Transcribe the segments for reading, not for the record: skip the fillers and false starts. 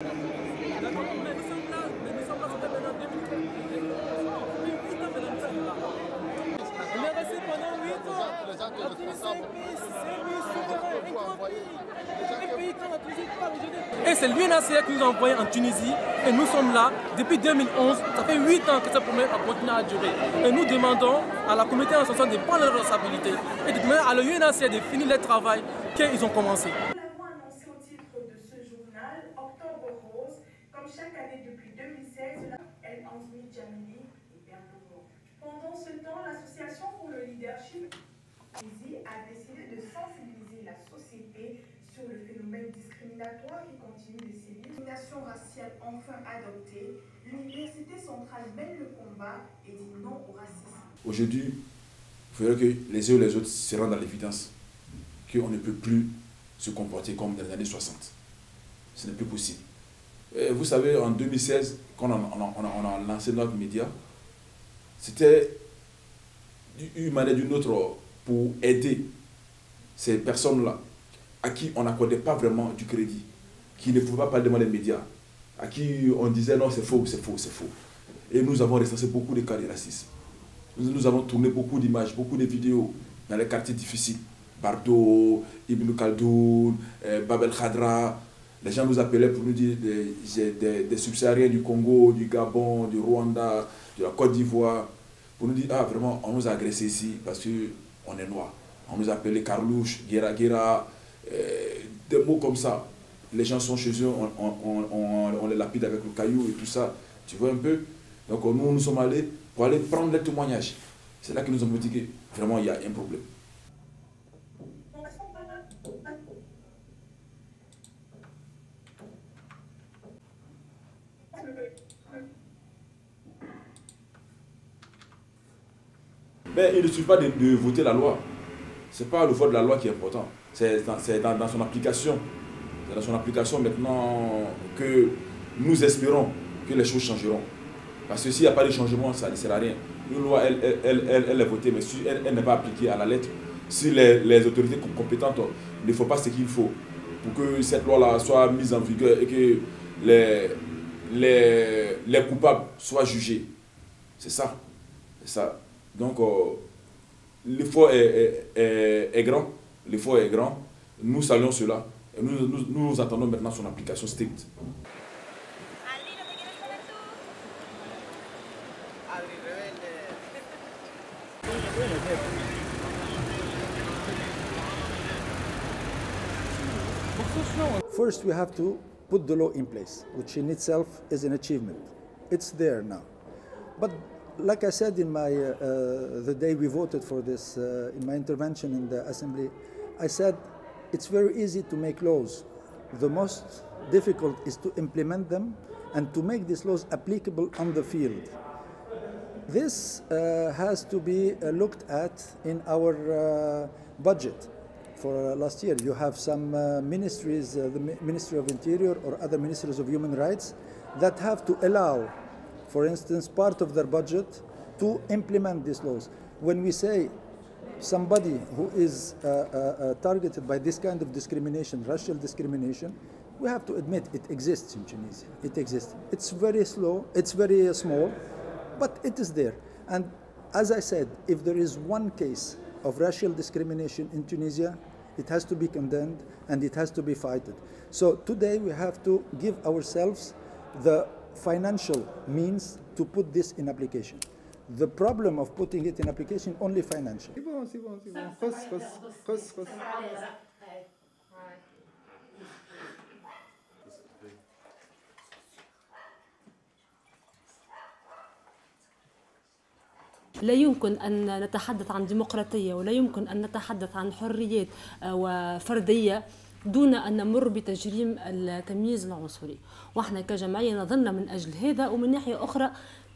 Et c'est l'UNHCR qui nous a envoyés en Tunisie et nous sommes là depuis 2011. Ça fait 8 ans que cette promesse a continué à durer. Et nous demandons à la communauté internationale de prendre leurs responsabilités et de demander à l'UNHCR de finir le travail qu'ils ont commencé. Nous l'avons annoncé au titre de ce journal, Octobre Rose, comme chaque année depuis 2016, El Anzmi Djamili et Bernomo. Pendant ce temps, l'Association pour le leadership a décidé de sensibiliser la société sur le phénomène discriminatoire qui continue de sévir. Discrimination raciale enfin adoptée, l'Université centrale mène le combat et dit non au racisme. Aujourd'hui, il faudrait que les uns et les autres se rendent à l'évidence qu'on ne peut plus se comporter comme dans les années 60. Ce n'est plus possible. Et vous savez, en 2016, quand on a lancé notre média, c'était une manière d'une autre pour aider ces personnes-là à qui on n'accordait pas vraiment du crédit, qui ne pouvaient pas parler devant les médias, à qui on disait non, c'est faux, c'est faux, c'est faux. Et nous avons recensé beaucoup de cas de racisme. Nous avons tourné beaucoup d'images, beaucoup de vidéos dans les quartiers difficiles. Bardo, Ibn Khaldoun, Bab el Khadra. Les gens nous appelaient pour nous dire des subsahariens du Congo, du Gabon, du Rwanda, de la Côte d'Ivoire, pour nous dire, ah vraiment, on nous a agressés ici parce qu'on est noirs. On nous a appelé Carlouche, Guéra Guéra, des mots comme ça. Les gens sont chez eux, on les lapide avec le caillou et tout ça. Tu vois un peu? Donc nous sommes allés pour aller prendre les témoignages. C'est là que nous avons dit que vraiment il y a un problème. Mais il ne suffit pas de voter la loi. Ce n'est pas le vote de la loi qui est important. C'est dans son application. C'est dans son application maintenant que nous espérons que les choses changeront. Parce que s'il n'y a pas de changement, ça ne sert à rien. Une loi, elle est votée, mais si elle n'est pas appliquée à la lettre, si les autorités compétentes ne font pas ce qu'il faut pour que cette loi-là soit mise en vigueur et que les coupables soient jugés. C'est ça. C'est ça. Donc, l'effort est grand. L'effort est grand. Nous saluons cela. Et nous attendons maintenant son application stricte. First, we have to put the law in place, which in itself is an achievement. It's there now. But like I said in my, the day we voted for this, in my intervention in the assembly, I said it's very easy to make laws. The most difficult is to implement them and to make these laws applicable on the field. This has to be looked at in our budget. For last year, you have some ministries, the Ministry of Interior or other ministries of human rights, that have to allow, for instance, part of their budget to implement these laws. When we say somebody who is targeted by this kind of discrimination, racial discrimination, we have to admit it exists in Tunisia. It exists. It's very slow, it's very small, but it is there. And as I said, if there is one case of racial discrimination in Tunisia, it has to be condemned and it has to be fighted. So today we have to give ourselves the financial means to put this in application. The problem of putting it in application only financial. لا يمكن أن نتحدث عن ديمقراطية ولا يمكن أن نتحدث عن حريات وفردية دون أن نمر بتجريم التمييز العنصري. وإحنا كجمعية نظلنا من أجل هذا، ومن ناحية أخرى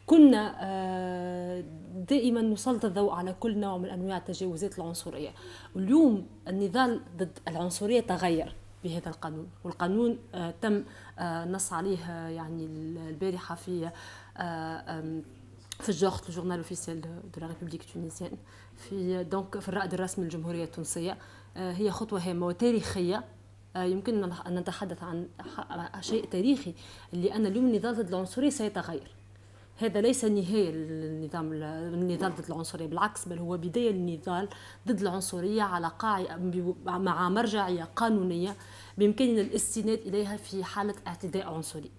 كنا دائما نسلط الضوء على كل نوع من أنواع التجاوزات العنصرية. واليوم النضال ضد العنصرية تغير بهذا القانون، والقانون تم نص عليه يعني البارحة في الجورنال اوفيسيال دو لا ريبوبليك تونيزيان في الرائد الرسمي للجمهورية التونسية. هي خطوة هامة وتاريخية يمكن أن نتحدث عن شيء تاريخي، لأن اليوم النضال ضد العنصرية سيتغير. هذا ليس نهاية النضال ضد العنصرية، بالعكس بل هو بداية للنضال ضد العنصرية على قاعدة مع مرجعية قانونية بإمكاننا الاستناد إليها في حالة اعتداء عنصري.